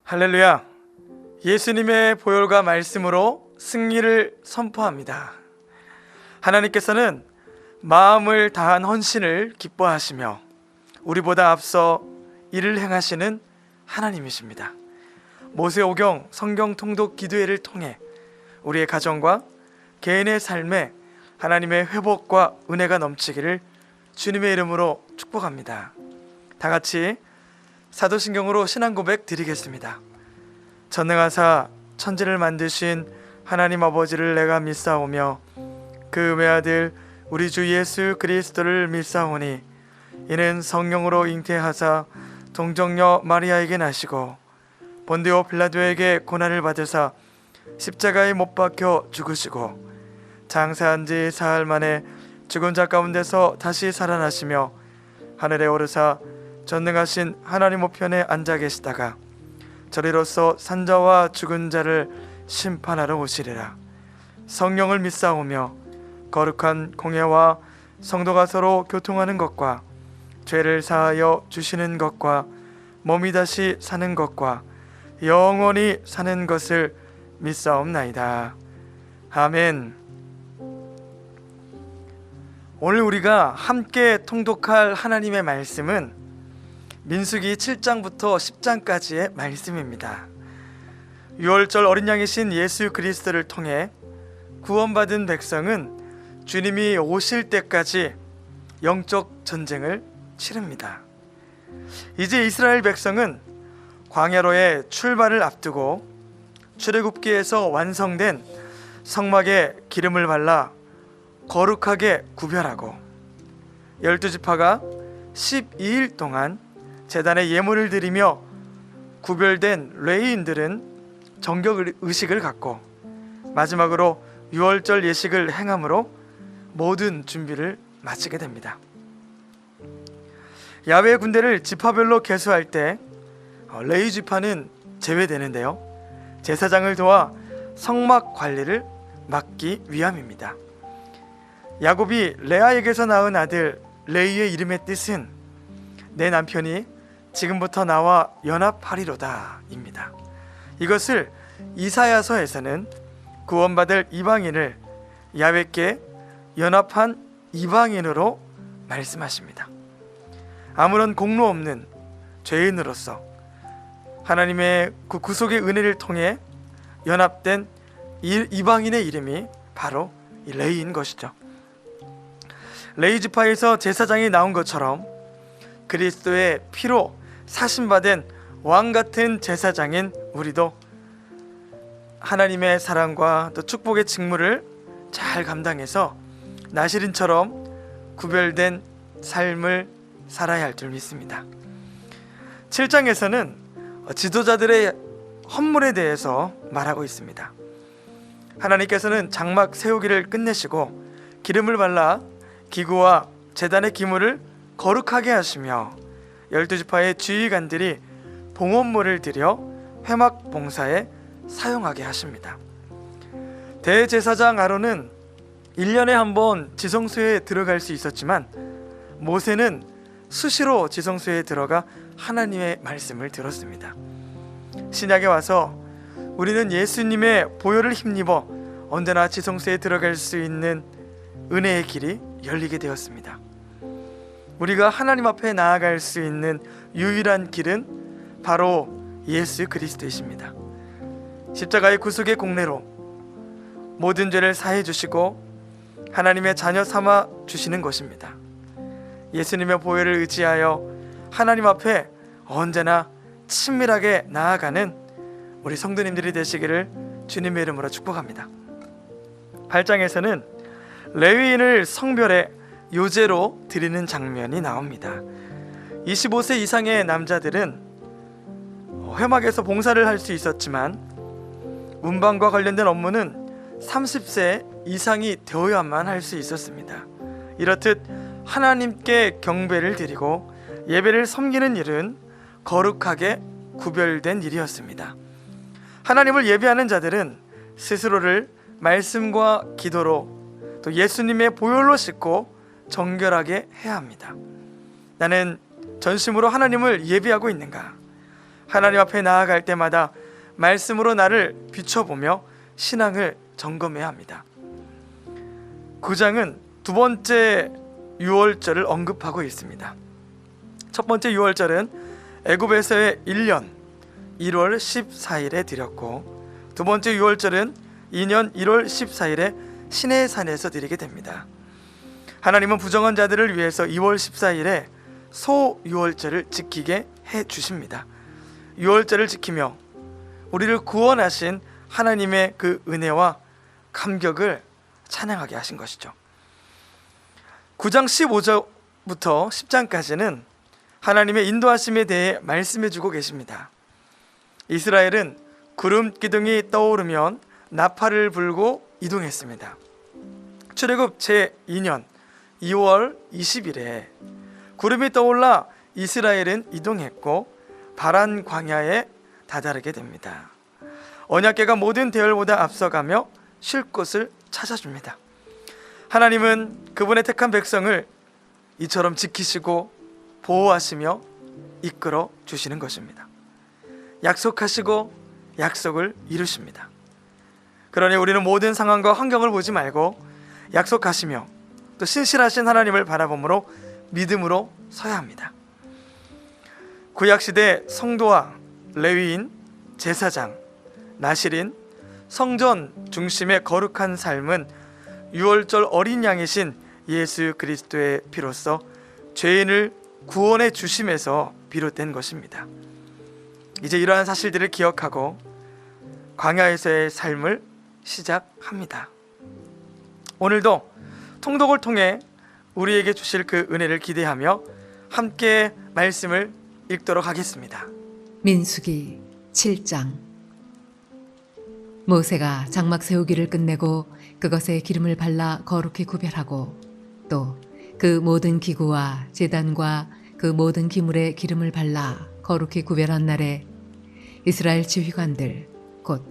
할렐루야! 예수님의 보혈과 말씀으로 승리를 선포합니다. 하나님께서는 마음을 다한 헌신을 기뻐하시며 우리보다 앞서 일을 행하시는 하나님이십니다. 모세오경 성경 통독 기도회를 통해 우리의 가정과 개인의 삶에 하나님의 회복과 은혜가 넘치기를 주님의 이름으로 축복합니다. 다 같이 사도신경으로 신앙 고백 드리겠습니다. 전능하사 천지를 만드신 하나님 아버지를 내가 믿사오며 그 외아들 우리 주 예수 그리스도를 믿사오니 이는 성령으로 잉태하사 동정녀 마리아에게 나시고 본디오 빌라도에게 고난을 받으사 십자가에 못 박혀 죽으시고 장사한 지 사흘 만에 죽은 자 가운데서 다시 살아나시며 하늘에 오르사 전능하신 하나님 우편에 앉아 계시다가 저리로서 산자와 죽은 자를 심판하러 오시리라. 성령을 믿사오며 거룩한 공예와 성도가 서로 교통하는 것과 죄를 사하여 주시는 것과 몸이 다시 사는 것과 영원히 사는 것을 믿사옵나이다. 아멘. 오늘 우리가 함께 통독할 하나님의 말씀은 민수기 7장부터 10장까지의 말씀입니다. 유월절 어린 양이신 예수 그리스도를 통해 구원받은 백성은 주님이 오실 때까지 영적 전쟁을 치릅니다. 이제 이스라엘 백성은 광야로의 출발을 앞두고 출애굽기에서 완성된 성막에 기름을 발라 거룩하게 구별하고 12지파가 12일 동안 제단에 예물을 드리며 구별된 레위인들은 정격 의식을 갖고 마지막으로 유월절 예식을 행함으로 모든 준비를 마치게 됩니다. 야훼의 군대를 지파별로 계수할 때 레위 지파는 제외되는데요, 제사장을 도와 성막 관리를 맡기 위함입니다. 야곱이 레아에게서 낳은 아들 레위의 이름의 뜻은 내 남편이 지금부터 나와 연합하리로다 입니다. 이것을 이사야서에서는 구원받을 이방인을 야훼께 연합한 이방인으로 말씀하십니다. 아무런 공로 없는 죄인으로서 하나님의 그 구속의 은혜를 통해 연합된 이방인의 이름이 바로 레위인 것이죠. 레위 지파에서 제사장이 나온 것처럼 그리스도의 피로 사신받은 왕같은 제사장인 우리도 하나님의 사랑과 또 축복의 직무를 잘 감당해서 나시린처럼 구별된 삶을 살아야 할 줄 믿습니다. 7장에서는 지도자들의 헌물에 대해서 말하고 있습니다. 하나님께서는 장막 세우기를 끝내시고 기름을 발라 기구와 제단의 기물을 거룩하게 하시며 12지파의 지휘관들이 봉헌물을 드려 회막 봉사에 사용하게 하십니다. 대제사장 아론은 1년에 한 번 지성소에 들어갈 수 있었지만 모세는 수시로 지성소에 들어가 하나님의 말씀을 들었습니다. 신약에 와서 우리는 예수님의 보혈을 힘입어 언제나 지성소에 들어갈 수 있는 은혜의 길이 열리게 되었습니다. 우리가 하나님 앞에 나아갈 수 있는 유일한 길은 바로 예수 그리스도이십니다. 십자가의 구속의 공로로 모든 죄를 사해 주시고 하나님의 자녀 삼아 주시는 것입니다. 예수님의 보혈을 의지하여 하나님 앞에 언제나 친밀하게 나아가는 우리 성도님들이 되시기를 주님의 이름으로 축복합니다. 8장에서는 레위인을 성별의 요제로 드리는 장면이 나옵니다. 25세 이상의 남자들은 회막에서 봉사를 할 수 있었지만 운반과 관련된 업무는 30세 이상이 되어야만 할 수 있었습니다. 이렇듯 하나님께 경배를 드리고 예배를 섬기는 일은 거룩하게 구별된 일이었습니다. 하나님을 예배하는 자들은 스스로를 말씀과 기도로 또 예수님의 보혈로 씻고 정결하게 해야 합니다. 나는 전심으로 하나님을 예배하고 있는가? 하나님 앞에 나아갈 때마다 말씀으로 나를 비춰보며 신앙을 점검해야 합니다. 9장은 두 번째 유월절을 언급하고 있습니다. 첫 번째 유월절은 애굽에서의 1년 1월 14일에 드렸고, 두 번째 유월절은 2년 1월 14일에 시내산에서 드리게 됩니다. 하나님은 부정한 자들을 위해서 2월 14일에 소 유월절을 지키게 해 주십니다. 유월절을 지키며 우리를 구원하신 하나님의 그 은혜와 감격을 찬양하게 하신 것이죠. 9장 15절부터 10장까지는 하나님의 인도하심에 대해 말씀해 주고 계십니다. 이스라엘은 구름 기둥이 떠오르면 나팔을 불고 이동했습니다. 출애굽 제2년 2월 20일에 구름이 떠올라 이스라엘은 이동했고 바란 광야에 다다르게 됩니다. 언약궤가 모든 대열보다 앞서가며 쉴 곳을 찾아줍니다. 하나님은 그분의 택한 백성을 이처럼 지키시고 보호하시며 이끌어 주시는 것입니다. 약속하시고 약속을 이루십니다. 그러니 우리는 모든 상황과 환경을 보지 말고 약속하시며 또 신실하신 하나님을 바라보므로 믿음으로 서야 합니다. 구약시대 성도와 레위인, 제사장, 나실인, 성전 중심의 거룩한 삶은 유월절 어린 양이신 예수 그리스도의 피로써 죄인을 구원해 주심에서 비롯된 것입니다. 이제 이러한 사실들을 기억하고 광야에서의 삶을 시작합니다. 오늘도 통독을 통해 우리에게 주실 그 은혜를 기대하며 함께 말씀을 읽도록 하겠습니다. 민수기 7장. 모세가 장막 세우기를 끝내고 그것에 기름을 발라 거룩히 구별하고 또 그 모든 기구와 제단과 그 모든 기물에 기름을 발라 거룩히 구별한 날에 이스라엘 지휘관들 곧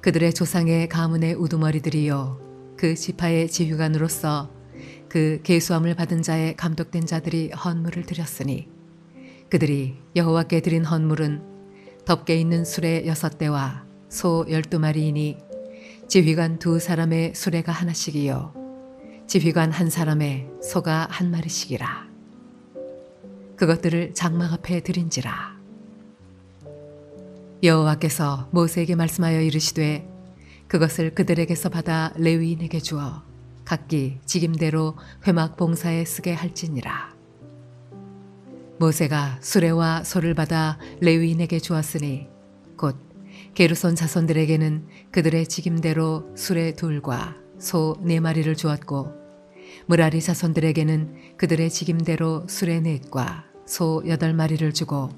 그들의 조상의 가문의 우두머리들이요 그 지파의 지휘관으로서 그 계수함을 받은 자의 감독된 자들이 헌물을 드렸으니 그들이 여호와께 드린 헌물은 덮개 있는 수레 6대와 소 12마리이니 지휘관 2사람의 수레가 하나씩이요 지휘관 1사람의 소가 1마리씩이라. 그것들을 장막 앞에 드린지라. 여호와께서 모세에게 말씀하여 이르시되 그것을 그들에게서 받아 레위인에게 주어 각기 직임대로 회막 봉사에 쓰게 할지니라. 모세가 수레와 소를 받아 레위인에게 주었으니 곧 게르손 자손들에게는 그들의 직임대로 수레 2과 소 4마리를 주었고 므라리 자손들에게는 그들의 직임대로 수레 4과 소 8마리를 주고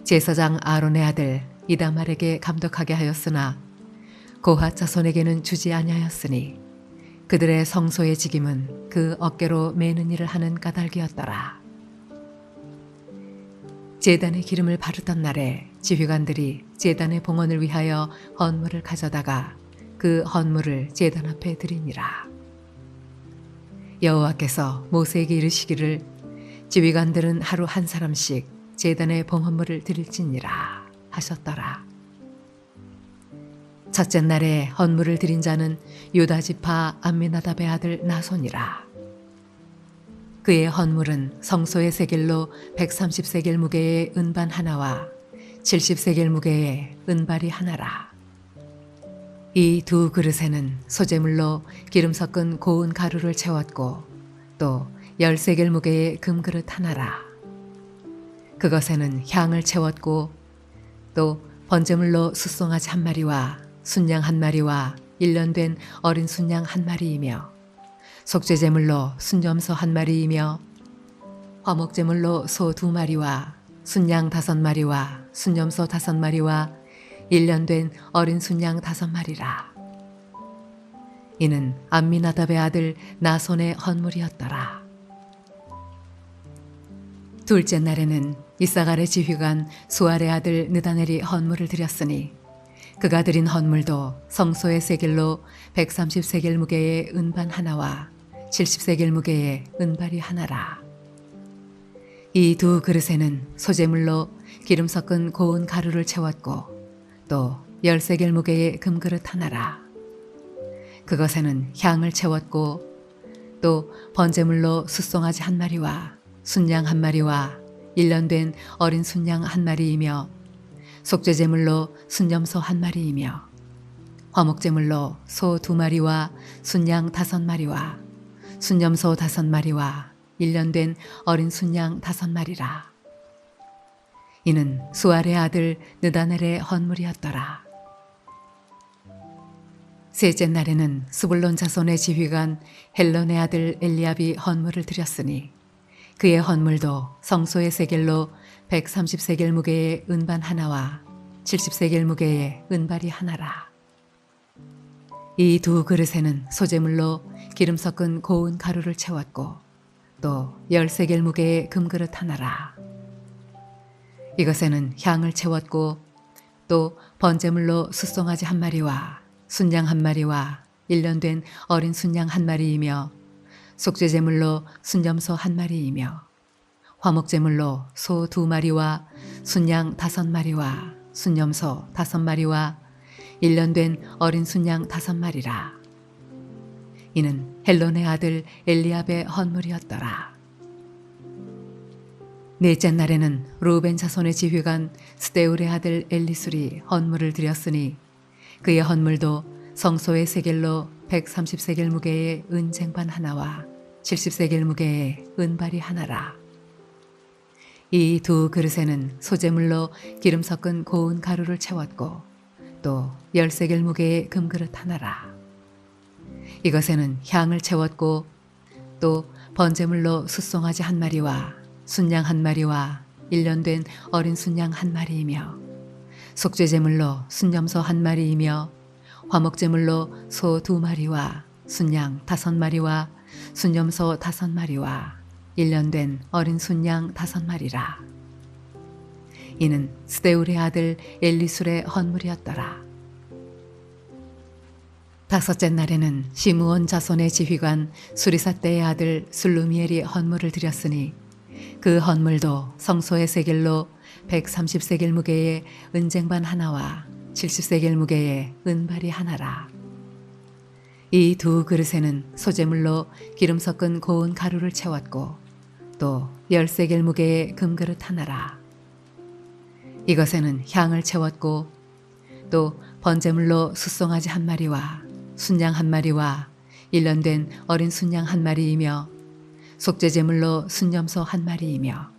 제사장 아론의 아들 이다말에게 감독하게 하였으나 고핫 자손에게는 주지 아니하였으니 그들의 성소의 직임은 그 어깨로 매는 일을 하는 까닭이었더라. 제단의 기름을 바르던 날에 지휘관들이 제단의 봉헌을 위하여 헌물을 가져다가 그 헌물을 제단 앞에 드리니라. 여호와께서 모세에게 이르시기를 지휘관들은 하루 1사람씩 제단의 봉헌물을 드릴지니라 하셨더라. 첫째 날에 헌물을 드린 자는 유다 지파 암미나답의 아들 나손이라. 그의 헌물은 성소의 세겔로 130세겔 무게의 은반 하나와 70세겔 무게의 은발이 하나라. 이 2 그릇에는 소재물로 기름 섞은 고운 가루를 채웠고 또 10세겔 무게의 금그릇 하나라. 그것에는 향을 채웠고 또 번제물로 숫송아지 1마리와 순양 1마리와 1년 된 어린 순양 1마리이며 속죄제물로 순염소 1마리이며 화목제물로 소 2마리와 순양 5마리와 순염소 5마리와 1년 된 어린 순양 5마리라. 이는 암미나답의 아들 나손의 헌물이었더라. 둘째 날에는 이사갈의 지휘관 수알의 아들 느다넬이 헌물을 드렸으니 그가 드린 헌물도 성소의 세겔로 130세겔 무게의 은반 하나와 70세겔 무게의 은발이 하나라. 이 2 그릇에는 소재물로 기름 섞은 고운 가루를 채웠고 또 13개겔 무게의 금그릇 하나라. 그것에는 향을 채웠고 또 번제물로 숫송아지 한 마리와 순양 한 마리와 1년 된 어린 순양 한 마리이며 속죄제물로 순염소 한 마리이며 화목제물로 소 2마리와 순양 5마리와 순염소 5마리와 1년 된 어린 순양 5마리라. 이는 수알의 아들 느다넬의 헌물이었더라. 셋째 날에는 스불론 자손의 지휘관 헬론의 아들 엘리압이 헌물을 드렸으니 그의 헌물도 성소의 세겔로 130세겔 무게의 은반 하나와 70세겔 무게의 은발이 하나라. 이 두 그릇에는 소제물로 기름 섞은 고운 가루를 채웠고 또 10세겔 무게의 금그릇 하나라. 이것에는 향을 채웠고 또 번제물로 숫송아지 한 마리와 순양 한 마리와 1년 된 어린 순양 한 마리이며 속죄제물로 순염소 한 마리이며 화목제물로 소 2마리와 순양 5마리와 순염소 5마리와 1년 된 어린 순양 5마리라. 이는 헬론의 아들 엘리압의 헌물이었더라. 넷째 날에는 루벤 자손의 지휘관 스데울의 아들 엘리술이 헌물을 드렸으니 그의 헌물도 성소의 세겔로 130세겔 무게의 은쟁반 하나와 70세겔 무게의 은발이 하나라. 이 두 그릇에는 소제물로 기름 섞은 고운 가루를 채웠고 또 10세겔 무게의 금그릇 하나라. 이것에는 향을 채웠고 또 번제물로 숫송아지 한 마리와 순양 한 마리와 1년 된 어린 순양 한 마리이며 속죄제물로 순염소 한 마리이며 화목제물로 소 2마리와 순양 5마리와 순염소 5마리와 1년 된 어린 순양 5마리라. 이는 스데울의 아들 엘리술의 헌물이었더라. 다섯째 날에는 시므온 자손의 지휘관 수리사떼의 아들 술루미엘이 헌물을 드렸으니 그 헌물도 성소의 세겔로 130세겔 무게의 은쟁반 하나와 70세겔 무게의 은발이 하나라. 이 두 그릇에는 소제물로 기름 섞은 고운 가루를 채웠고 또 10세겔 무게의 금그릇 하나라. 이것에는 향을 채웠고 또 번제물로 숫송아지 한 마리와 순양 한 마리와 1년 된 어린 순양 한 마리이며 속죄제물로 순염소 한 마리이며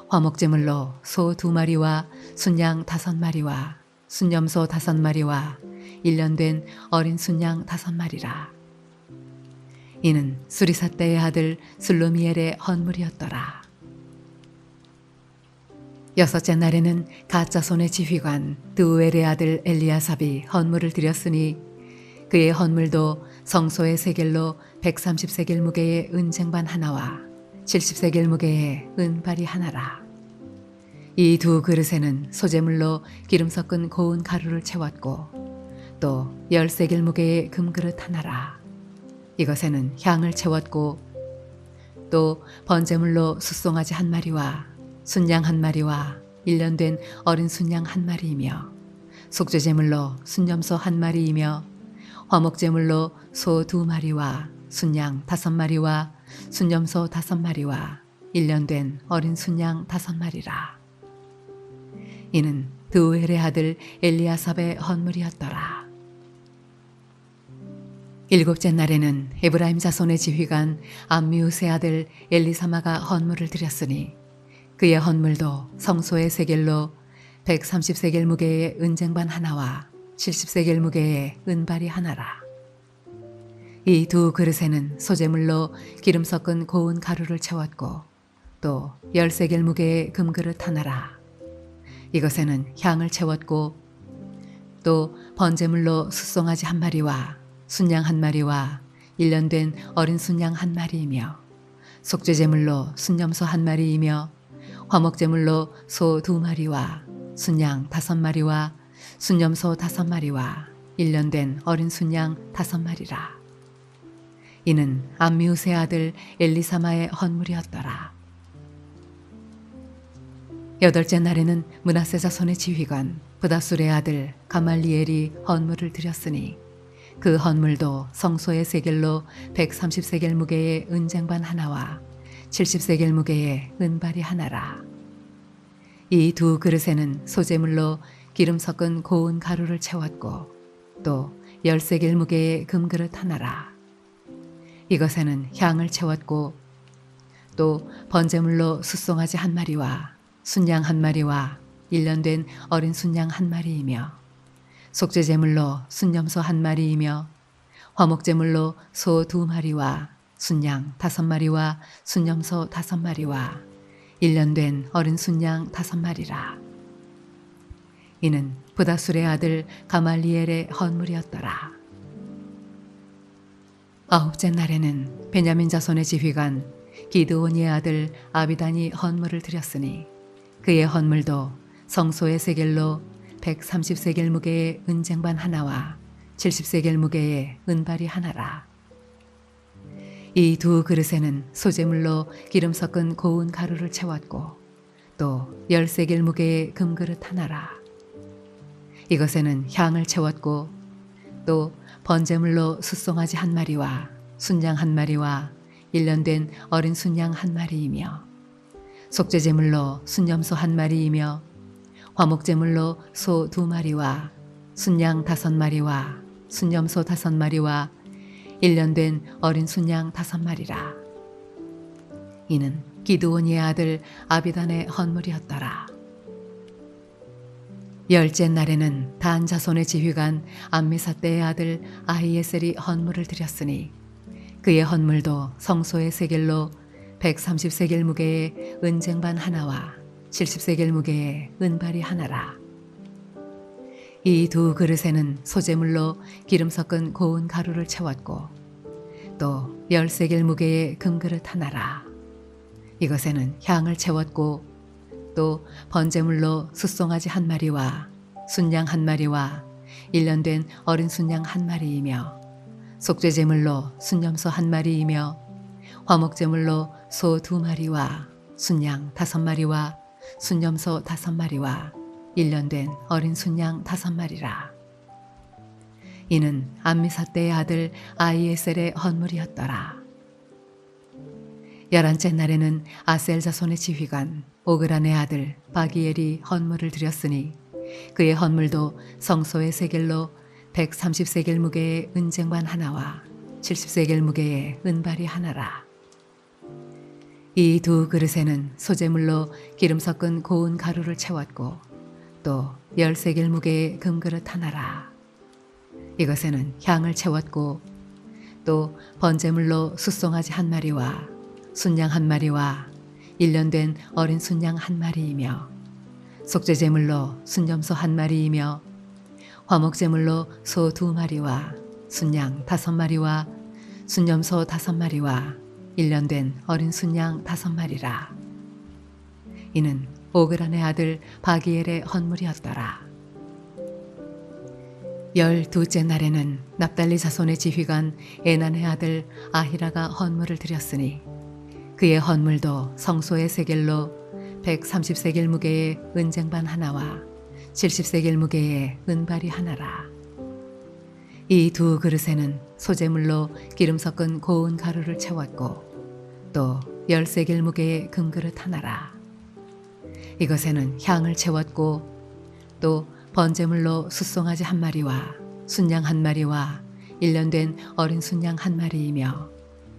화목제물로 소 2마리와 순양 5마리와 순염소 5마리와 1년 된 어린 순양 5마리라. 이는 수리사떼의 아들 슬로미엘의 헌물이었더라. 여섯째 날에는 갓자손의 지휘관 드우엘의 아들 엘리아삽이 헌물을 드렸으니 그의 헌물도 성소의 세겔로 130세겔 무게의 은쟁반 하나와 70세겔 무게의 은발이 하나라. 이 두 그릇에는 소제물로 기름 섞은 고운 가루를 채웠고 또 10세겔 무게의 금그릇 하나라. 이것에는 향을 채웠고 또 번제물로 숫송아지 한 마리와 순양 한 마리와 1년 된 어린 순양 한 마리이며 속죄제물로 순염소 한 마리이며 화목제물로 소 2마리와 순양 5마리와 순염소 5마리와 1년 된 어린 순양 5마리라. 이는 드우엘의 아들 엘리아삽의 헌물이었더라. 일곱째 날에는 에브라임 자손의 지휘관 암미우스의 아들 엘리사마가 헌물을 드렸으니 그의 헌물도 성소의 세겔로 130세겔 무게의 은쟁반 하나와 70세겔 무게의 은발이 하나라. 이 두 그릇에는 소제물로 기름 섞은 고운 가루를 채웠고 또 10세겔 무게의 금그릇 하나라. 이것에는 향을 채웠고 또 번제물로 숫송아지 한 마리와 순양 한 마리와 1년 된 어린 순양 한 마리이며 속죄제물로 순염소 한 마리이며 화목제물로 소 2마리와 순양 5마리와 순염소 5마리와 1년 된 어린 순양 5마리라. 이는 암미우스의 아들 엘리사마의 헌물이었더라. 8째 날에는 므낫세 자손의 지휘관 브다술의 아들 가말리엘이 헌물을 드렸으니 그 헌물도 성소의 세겔로 130세겔 무게의 은쟁반 하나와 70세겔 무게의 은발이 하나라. 이 두 그릇에는 소재물로 기름 섞은 고운 가루를 채웠고 또 10세겔 무게의 금그릇 하나라. 이것에는 향을 채웠고 또 번제물로 숫송아지 한 마리와 순양 한 마리와 1년 된 어린 순양 한 마리이며 속죄제물로 순염소 한 마리이며 화목제물로 소 2마리와 순양 5마리와 순염소 5마리와 1년 된 어린 순양 5마리라. 이는 브다술의 아들 가말리엘의 헌물이었더라. 9째 날에는 베냐민 자손의 지휘관 기드온의 아들 아비단이 헌물을 드렸으니 그의 헌물도 성소의 세겔로 130세겔 무게의 은쟁반 하나와 70세겔 무게의 은발이 하나라. 이 두 그릇에는 소재물로 기름 섞은 고운 가루를 채웠고 또 10세겔 무게의 금그릇 하나라. 이것에는 향을 채웠고 또 번제물로 숫송아지 한 마리와 순양 한 마리와 1년 된 어린 순양 한 마리이며 속죄제물로 순염소 한 마리이며 화목제물로 소 2마리와 순양 5마리와 순염소 5마리와 1년 된 어린 순양 5마리라. 이는 기드온의 아들 아비단의 헌물이었더라. 10째 날에는 단 자손의 지휘관 암미사떼의 아들 아히에셀이 헌물을 드렸으니 그의 헌물도 성소의 세겔로 130세겔 무게의 은쟁반 하나와 70세겔 무게의 은발이 하나라. 이 두 그릇에는 소재물로 기름 섞은 고운 가루를 채웠고 또 10세겔 무게의 금그릇 하나라. 이것에는 향을 채웠고 또 번제물로 숫송아지 한 마리와 순양 한 마리와 1년 된 어린 순양 한 마리이며 속죄제물로 순염소 한 마리이며 화목제물로 소 2마리와 순양 5마리와 순염소 5마리와 1년 된 어린 순양 5마리라. 이는 암미사떼의 아들 아히에셀의 헌물이었더라. 11째 날에는 아셀 자손의 지휘관 오그란의 아들 바기엘이 헌물을 드렸으니 그의 헌물도 성소의 세겔로 130세겔 무게의 은쟁반 하나와 70세겔 무게의 은발이 하나라. 이 두 그릇에는 소재물로 기름 섞은 고운 가루를 채웠고 또 10세겔 무게의 금그릇 하나라. 이것에는 향을 채웠고 또 번제물로 숫송아지 한 마리와 순양 한 마리와 1년 된 어린 순양 한 마리이며 속죄제물로 순염소 한 마리이며 화목제물로 소 2마리와 순양 5마리와 순염소 5마리와 1년 된 어린 순양 5마리라. 이는 오그란의 아들 바기엘의 헌물이었더라. 12째 날에는 납달리 자손의 지휘관 에난의 아들 아히라가 헌물을 드렸으니 그의 헌물도 성소의 세겔로 130세겔 무게의 은쟁반 하나와 70세겔 무게의 은발이 하나라. 이 두 그릇에는 소재물로 기름 섞은 고운 가루를 채웠고 또 10세겔 무게의 금그릇 하나라. 이것에는 향을 채웠고 또 번제물로 숫송아지 한 마리와 순양 한 마리와 1년 된 어린 순양 한 마리이며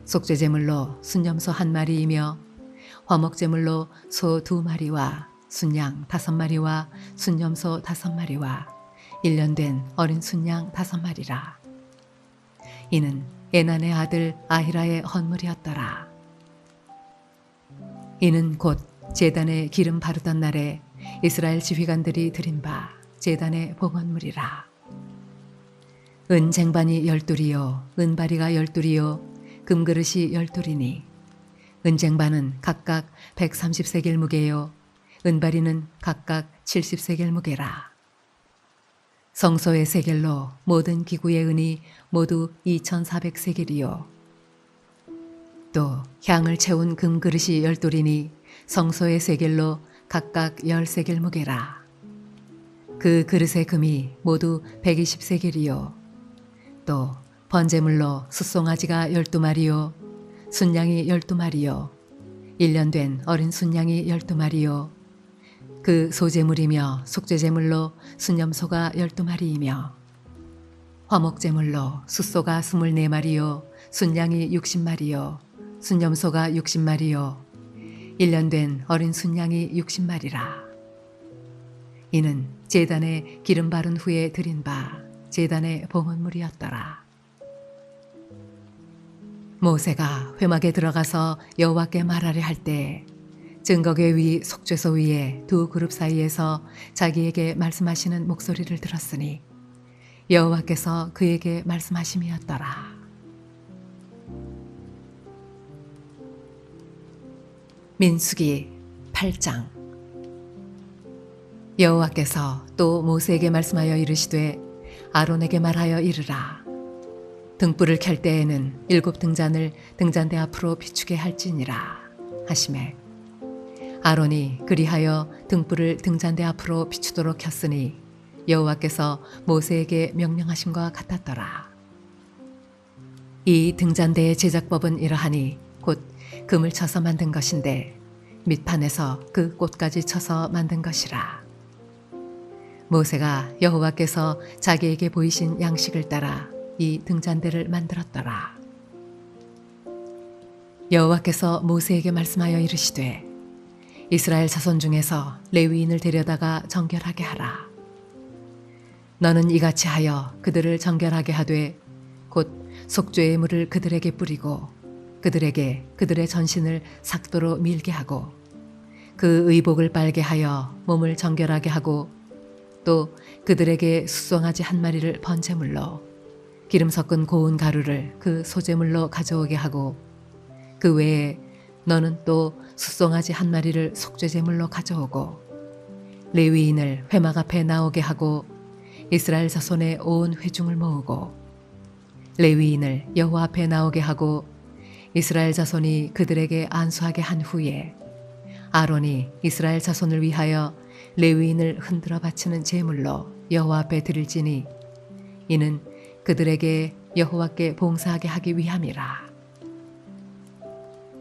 속죄제물로 순염소 한 마리이며 화목제물로 소 2마리와 순양 5마리와 순염소 5마리와 1년 된 어린 순양 5마리라. 이는 에난의 아들 아히라의 헌물이었더라. 이는 곧 제단에 기름 바르던 날에 이스라엘 지휘관들이 드린 바 제단의 봉헌물이라. 은쟁반이 12이요 은바리가 12이요 금그릇이 12이니 은쟁반은 각각 130세겔 무게요 은바리는 각각 70세겔 무게라. 성소의 세겔로 모든 기구의 은이 모두 2400세겔이요 또 향을 채운 금그릇이 12이니 성소의 세겔로 각각 10세겔 무게라. 그 그릇의 금이 모두 120세겔이요. 또 번제물로 숫송아지가 12마리요, 순양이 12마리요, 1년 된 어린 순양이 12마리요, 그 소제물이며 속죄제물로 순염소가 12마리이며 화목제물로 숫소가 24마리요, 순양이 60마리요, 순염소가 60마리요, 1년 된 어린 순양이 60마리라. 이는 제단에 기름 바른 후에 드린 바 제단의 봉헌물이었더라. 모세가 회막에 들어가서 여호와께 말하려 할 때 증거궤 위 속죄소 위에 두 그룹 사이에서 자기에게 말씀하시는 목소리를 들었으니 여호와께서 그에게 말씀하심이었더라. 민수기 8장. 여호와께서 또 모세에게 말씀하여 이르시되 아론에게 말하여 이르라. 등불을 켤 때에는 7 등잔을 등잔대 앞으로 비추게 할지니라 하시매 아론이 그리하여 등불을 등잔대 앞으로 비추도록 켰으니 여호와께서 모세에게 명령하심과 같았더라. 이 등잔대의 제작법은 이러하니 곧 금을 쳐서 만든 것인데 밑판에서 그 꽃까지 쳐서 만든 것이라. 모세가 여호와께서 자기에게 보이신 양식을 따라 이 등잔대를 만들었더라. 여호와께서 모세에게 말씀하여 이르시되 이스라엘 자손 중에서 레위인을 데려다가 정결하게 하라. 너는 이같이 하여 그들을 정결하게 하되 곧 속죄의 물을 그들에게 뿌리고 그들에게 그들의 전신을 삭도로 밀게 하고 그 의복을 빨게 하여 몸을 정결하게 하고 또 그들에게 숫송아지 1마리를 번제물로 기름 섞은 고운 가루를 그 소제물로 가져오게 하고 그 외에 너는 또 숫송아지 1마리를 속죄제물로 가져오고 레위인을 회막 앞에 나오게 하고 이스라엘 자손의 온 회중을 모으고 레위인을 여호와 앞에 나오게 하고 이스라엘 자손이 그들에게 안수하게 한 후에 아론이 이스라엘 자손을 위하여 레위인을 흔들어 바치는 제물로 여호와 앞에 드릴지니 이는 그들에게 여호와께 봉사하게 하기 위함이라.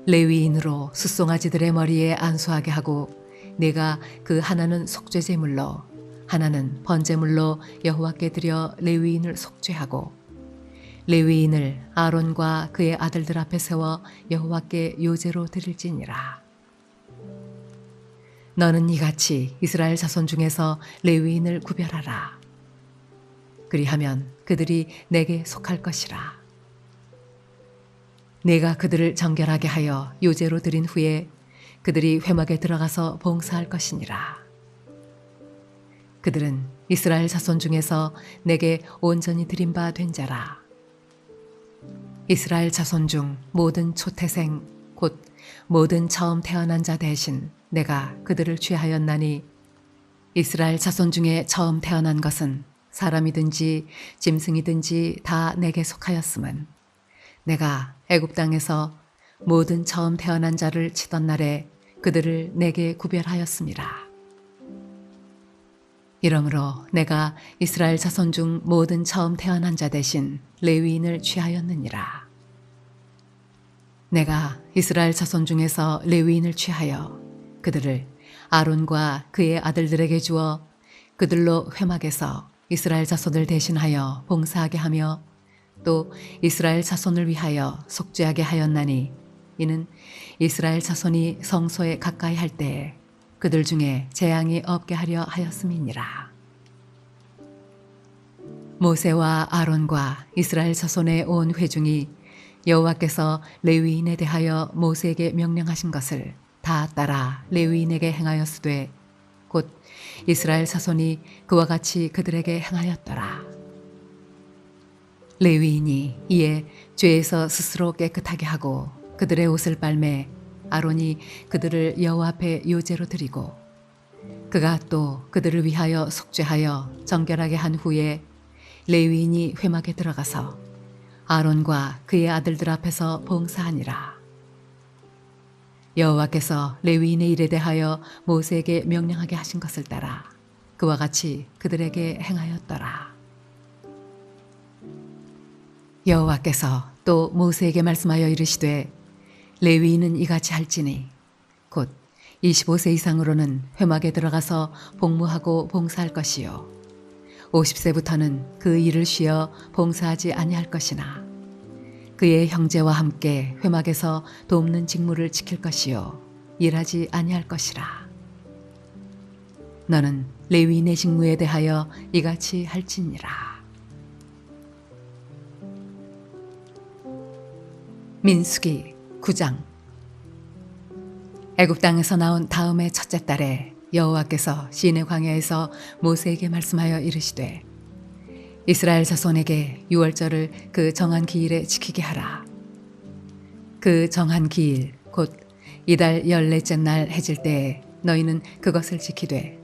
레위인으로 숫송아지들의 머리에 안수하게 하고 내가 그 하나는 속죄제물로 하나는 번제물로 여호와께 드려 레위인을 속죄하고 레위인을 아론과 그의 아들들 앞에 세워 여호와께 요제로 드릴지니라. 너는 이같이 이스라엘 자손 중에서 레위인을 구별하라. 그리하면 그들이 내게 속할 것이라. 내가 그들을 정결하게 하여 요제로 드린 후에 그들이 회막에 들어가서 봉사할 것이니라. 그들은 이스라엘 자손 중에서 내게 온전히 드린 바 된 자라. 이스라엘 자손 중 모든 초태생 곧 모든 처음 태어난 자 대신 내가 그들을 취하였나니 이스라엘 자손 중에 처음 태어난 것은 사람이든지 짐승이든지 다 내게 속하였음은 내가 애굽 땅에서 모든 처음 태어난 자를 치던 날에 그들을 내게 구별하였음이라. 이러므로 내가 이스라엘 자손 중 모든 처음 태어난 자 대신 레위인을 취하였느니라. 내가 이스라엘 자손 중에서 레위인을 취하여 그들을 아론과 그의 아들들에게 주어 그들로 회막에서 이스라엘 자손을 대신하여 봉사하게 하며 또 이스라엘 자손을 위하여 속죄하게 하였나니 이는 이스라엘 자손이 성소에 가까이 할 때에 그들 중에 재앙이 없게 하려 하였음이니라. 모세와 아론과 이스라엘 자손의 온 회중이 여호와께서 레위인에 대하여 모세에게 명령하신 것을 다 따라 레위인에게 행하였으되 곧 이스라엘 자손이 그와 같이 그들에게 행하였더라. 레위인이 이에 죄에서 스스로 깨끗하게 하고 그들의 옷을 빨매 아론이 그들을 여호와 앞에 요제로 드리고 그가 또 그들을 위하여 속죄하여 정결하게 한 후에 레위인이 회막에 들어가서 아론과 그의 아들들 앞에서 봉사하니라. 여호와께서 레위인의 일에 대하여 모세에게 명령하게 하신 것을 따라 그와 같이 그들에게 행하였더라. 여호와께서 또 모세에게 말씀하여 이르시되 레위인은 이같이 할지니 곧 25세 이상으로는 회막에 들어가서 복무하고 봉사할 것이요 50세부터는 그 일을 쉬어 봉사하지 아니할 것이나 그의 형제와 함께 회막에서 돕는 직무를 지킬 것이요 일하지 아니할 것이라. 너는 레위인의 직무에 대하여 이같이 할지니라. 민수기 9장. 애굽 땅에서 나온 다음의 첫째 달에 여호와께서 시내 광야에서 모세에게 말씀하여 이르시되 이스라엘 자손에게 유월절을 그 정한 기일에 지키게 하라. 그 정한 기일 곧 이달 14째 날 해질 때에 너희는 그것을 지키되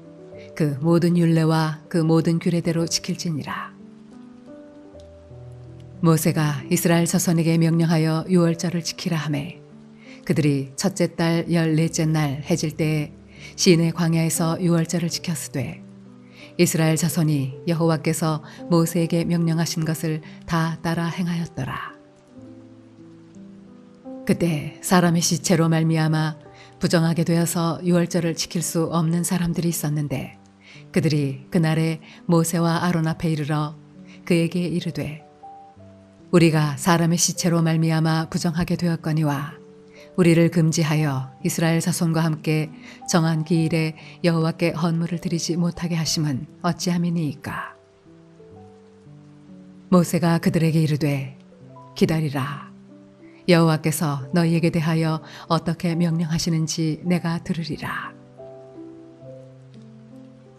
그 모든 율례와 그 모든 규례대로 지킬지니라. 모세가 이스라엘 자손에게 명령하여 유월절을 지키라 하매 그들이 첫째 달 14째 날 해질 때에 시내 광야에서 유월절을 지켰으되 이스라엘 자손이 여호와께서 모세에게 명령하신 것을 다 따라 행하였더라. 그때 사람의 시체로 말미암아 부정하게 되어서 유월절을 지킬 수 없는 사람들이 있었는데 그들이 그날에 모세와 아론 앞에 이르러 그에게 이르되 우리가 사람의 시체로 말미암아 부정하게 되었거니와 우리를 금지하여 이스라엘 자손과 함께 정한 기일에 여호와께 헌물을 드리지 못하게 하심은 어찌함이니이까. 모세가 그들에게 이르되 기다리라. 여호와께서 너희에게 대하여 어떻게 명령하시는지 내가 들으리라.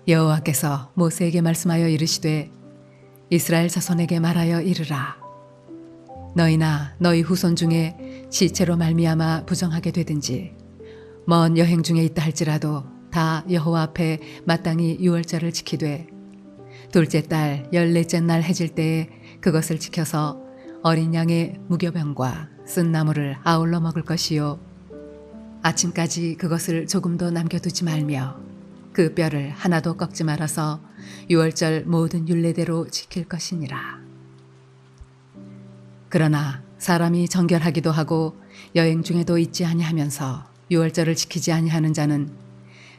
여호와께서 모세에게 말씀하여 이르시되 이스라엘 자손에게 말하여 이르라. 너희나 너희 후손 중에 시체로 말미암아 부정하게 되든지 먼 여행 중에 있다 할지라도 다 여호와 앞에 마땅히 유월절을 지키되 둘째 달 14째 날 해질 때에 그것을 지켜서 어린 양의 무교병과 쓴 나물을 아울러 먹을 것이요 아침까지 그것을 조금도 남겨두지 말며 그 뼈를 하나도 꺾지 말아서 유월절 모든 율례대로 지킬 것이니라. 그러나 사람이 정결하기도 하고 여행 중에도 있지 아니하면서 유월절을 지키지 아니하는 자는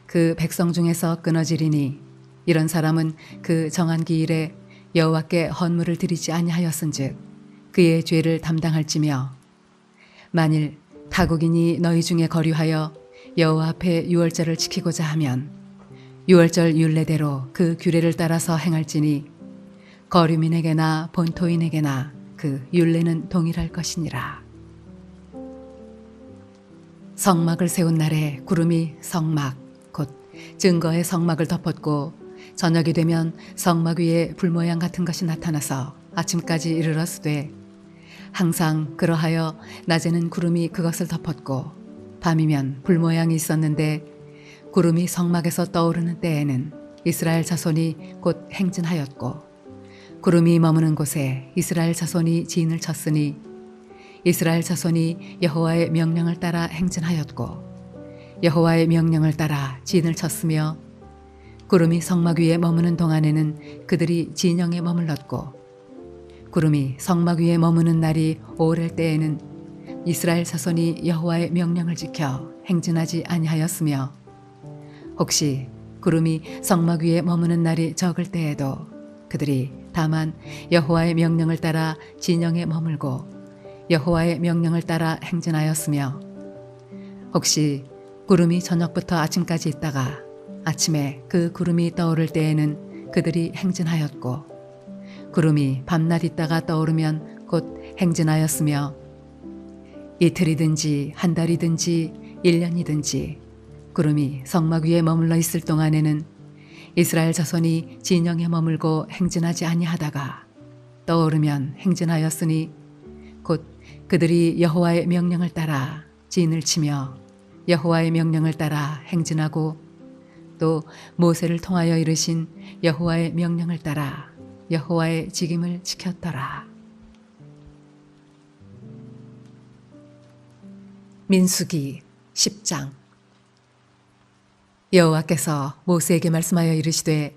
그 백성 중에서 끊어지리니 이런 사람은 그 정한 기일에 여호와께 헌물을 드리지 아니하였은즉 그의 죄를 담당할지며 만일 타국인이 너희 중에 거류하여 여호와 앞에 유월절을 지키고자 하면 유월절 율례대로 그 규례를 따라서 행할지니 거류민에게나 본토인에게나 그 율례는 동일할 것이니라. 성막을 세운 날에 구름이 성막 곧 증거의 성막을 덮었고 저녁이 되면 성막 위에 불모양 같은 것이 나타나서 아침까지 이르렀으되 항상 그러하여 낮에는 구름이 그것을 덮었고 밤이면 불모양이 있었는데 구름이 성막에서 떠오르는 때에는 이스라엘 자손이 곧 행진하였고 구름이 머무는 곳에 이스라엘 자손이 진을 쳤으니 이스라엘 자손이 여호와의 명령을 따라 행진하였고 여호와의 명령을 따라 진을 쳤으며 구름이 성막 위에 머무는 동안에는 그들이 진영에 머물렀고 구름이 성막 위에 머무는 날이 오를 때에는 이스라엘 자손이 여호와의 명령을 지켜 행진하지 아니하였으며 혹시 구름이 성막 위에 머무는 날이 적을 때에도 그들이 다만 여호와의 명령을 따라 진영에 머물고 여호와의 명령을 따라 행진하였으며 혹시 구름이 저녁부터 아침까지 있다가 아침에 그 구름이 떠오를 때에는 그들이 행진하였고 구름이 밤낮 있다가 떠오르면 곧 행진하였으며 이틀이든지 한 달이든지 1년이든지 구름이 성막 위에 머물러 있을 동안에는 이스라엘 자손이 진영에 머물고 행진하지 아니하다가 떠오르면 행진하였으니 곧 그들이 여호와의 명령을 따라 진을 치며 여호와의 명령을 따라 행진하고 또 모세를 통하여 이르신 여호와의 명령을 따라 여호와의 직임을 지켰더라. 민수기 10장. 여호와께서 모세에게 말씀하여 이르시되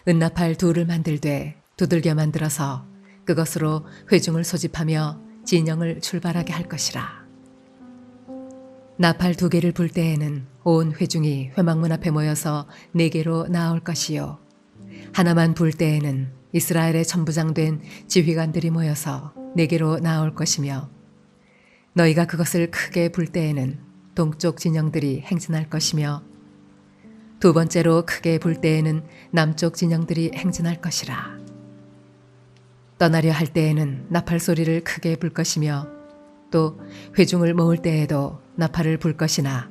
은나팔 둘을 만들되 두들겨 만들어서 그것으로 회중을 소집하며 진영을 출발하게 할 것이라. 나팔 2개를 불 때에는 온 회중이 회막문 앞에 모여서 4개로 나올 것이요 하나만 불 때에는 이스라엘의 천부장 된 지휘관들이 모여서 4개로 나올 것이며 너희가 그것을 크게 불 때에는 동쪽 진영들이 행진할 것이며 두 번째로 크게 불 때에는 남쪽 진영들이 행진할 것이라. 떠나려 할 때에는 나팔 소리를 크게 불 것이며 또 회중을 모을 때에도 나팔을 불 것이나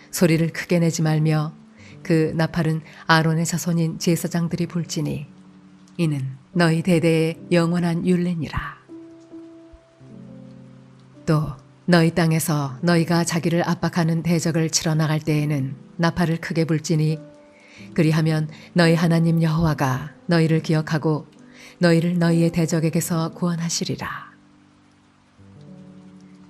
소리를 크게 내지 말며 그 나팔은 아론의 자손인 제사장들이 불지니 이는 너희 대대의 영원한 율례니라. 또 너희 땅에서 너희가 자기를 압박하는 대적을 치러 나갈 때에는 나팔을 크게 불지니 그리하면 너희 하나님 여호와가 너희를 기억하고 너희를 너희의 대적에게서 구원하시리라.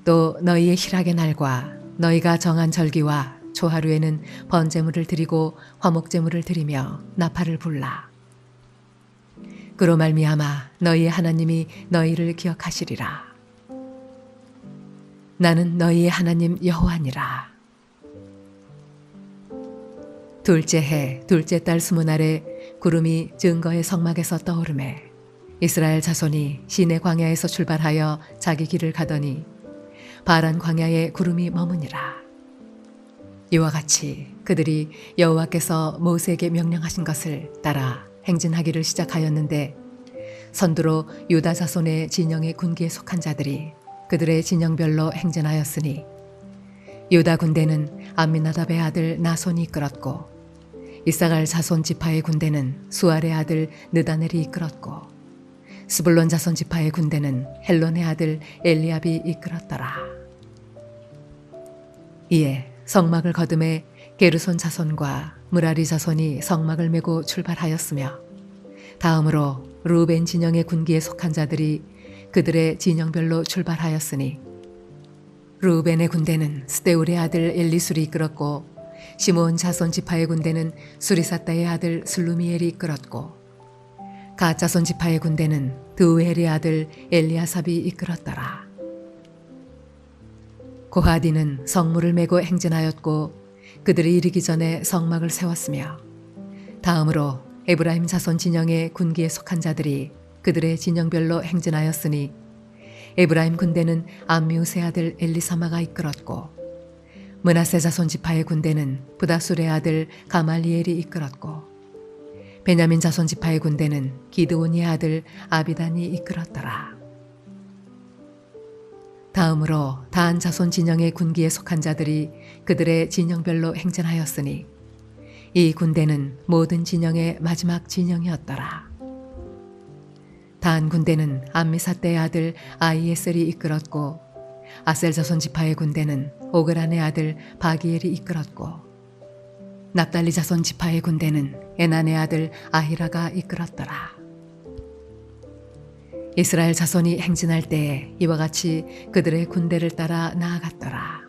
또 너희의 희락의 날과 너희가 정한 절기와 초하루에는 번제물을 드리고 화목제물을 드리며 나팔을 불라. 그로 말미암아 너희의 하나님이 너희를 기억하시리라. 나는 너희의 하나님 여호와니라. 둘째 해 둘째 달 20날에 구름이 증거의 성막에서 떠오르매 이스라엘 자손이 시내 광야에서 출발하여 자기 길을 가더니 바란 광야에 구름이 머무니라. 이와 같이 그들이 여호와께서 모세에게 명령하신 것을 따라 행진하기를 시작하였는데 선두로 유다 자손의 진영의 군기에 속한 자들이 그들의 진영별로 행진하였으니 유다 군대는 암미나답의 아들 나손이 이끌었고 이사갈 자손 지파의 군대는 수알의 아들 느다넬이 이끌었고 스불론 자손 지파의 군대는 헬론의 아들 엘리압이 이끌었더라. 이에 성막을 거두매 게르손 자손과 무라리 자손이 성막을 메고 출발하였으며 다음으로 루벤 진영의 군기에 속한 자들이 그들의 진영별로 출발하였으니 루벤의 군대는 스데울의 아들 엘리술이 이끌었고 시므온 자손 지파의 군대는 수리사다의 아들 슬루미엘이 이끌었고 갓 자손 지파의 군대는 드우엘의 아들 엘리아삽이 이끌었더라. 고하디는 성물을 메고 행진하였고 그들이 이르기 전에 성막을 세웠으며 다음으로 에브라임 자손 진영의 군기에 속한 자들이 그들의 진영별로 행진하였으니 에브라임 군대는 암미우스의 아들 엘리사마가 이끌었고 므낫세 자손 지파의 군대는 부다술의 아들 가말리엘이 이끌었고 베냐민 자손 지파의 군대는 기드온의 아들 아비단이 이끌었더라. 다음으로 단 자손 진영의 군기에 속한 자들이 그들의 진영별로 행진하였으니 이 군대는 모든 진영의 마지막 진영이었더라. 단 군대는 암미사대의 아들 아이에셀이 이끌었고 아셀 자손 지파의 군대는 오그란의 아들 바기엘이 이끌었고 납달리 자손 지파의 군대는 에난의 아들 아히라가 이끌었더라. 이스라엘 자손이 행진할 때에 이와 같이 그들의 군대를 따라 나아갔더라.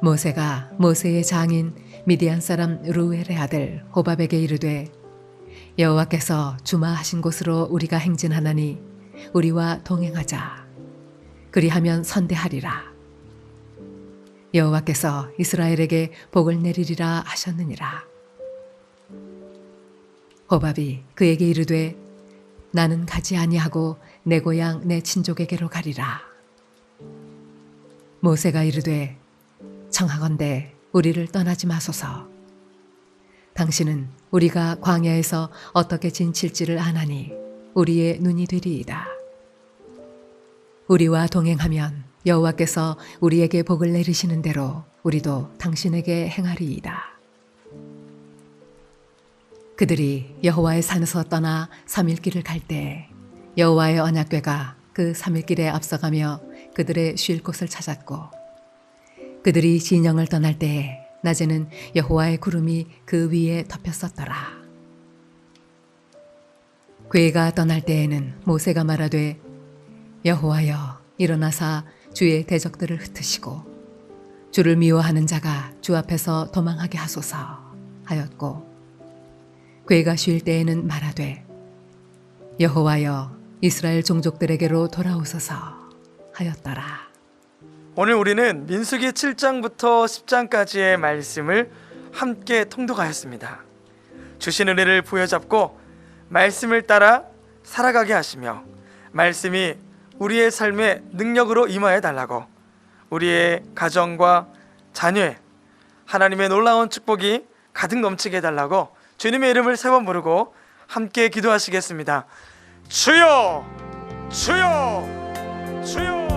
모세가 모세의 장인 미디안 사람 루엘의 아들 호밥에게 이르되 여호와께서 주마하신 곳으로 우리가 행진하나니 우리와 동행하자. 그리하면 선대하리라. 여호와께서 이스라엘에게 복을 내리리라 하셨느니라. 호밥이 그에게 이르되 나는 가지 아니하고 내 고향 내 친족에게로 가리라. 모세가 이르되 청하건대 우리를 떠나지 마소서. 당신은 우리가 광야에서 어떻게 진칠지를 아나니 우리의 눈이 되리이다. 우리와 동행하면 여호와께서 우리에게 복을 내리시는 대로 우리도 당신에게 행하리이다. 그들이 여호와의 산에서 떠나 3일 길을 갈 때 여호와의 언약궤가 그 3일 길에 앞서가며 그들의 쉴 곳을 찾았고 그들이 진영을 떠날 때에 낮에는 여호와의 구름이 그 위에 덮였었더라. 궤가 떠날 때에는 모세가 말하되 여호와여 일어나사 주의 대적들을 흩으시고 주를 미워하는 자가 주 앞에서 도망하게 하소서 하였고 괴가 쉴 때에는 말하되 여호와여 이스라엘 종족들에게로 돌아오소서 하였더라. 오늘 우리는 민수기 7장부터 10장까지의 말씀을 함께 통독하였습니다. 주신 은혜를 부여잡고 말씀을 따라 살아가게 하시며 말씀이 우리의 삶에 능력으로 임하여 달라고 우리의 가정과 자녀에 하나님의 놀라운 축복이 가득 넘치게 해달라고 주님의 이름을 세 번 부르고 함께 기도하시겠습니다. 주여 주여 주여.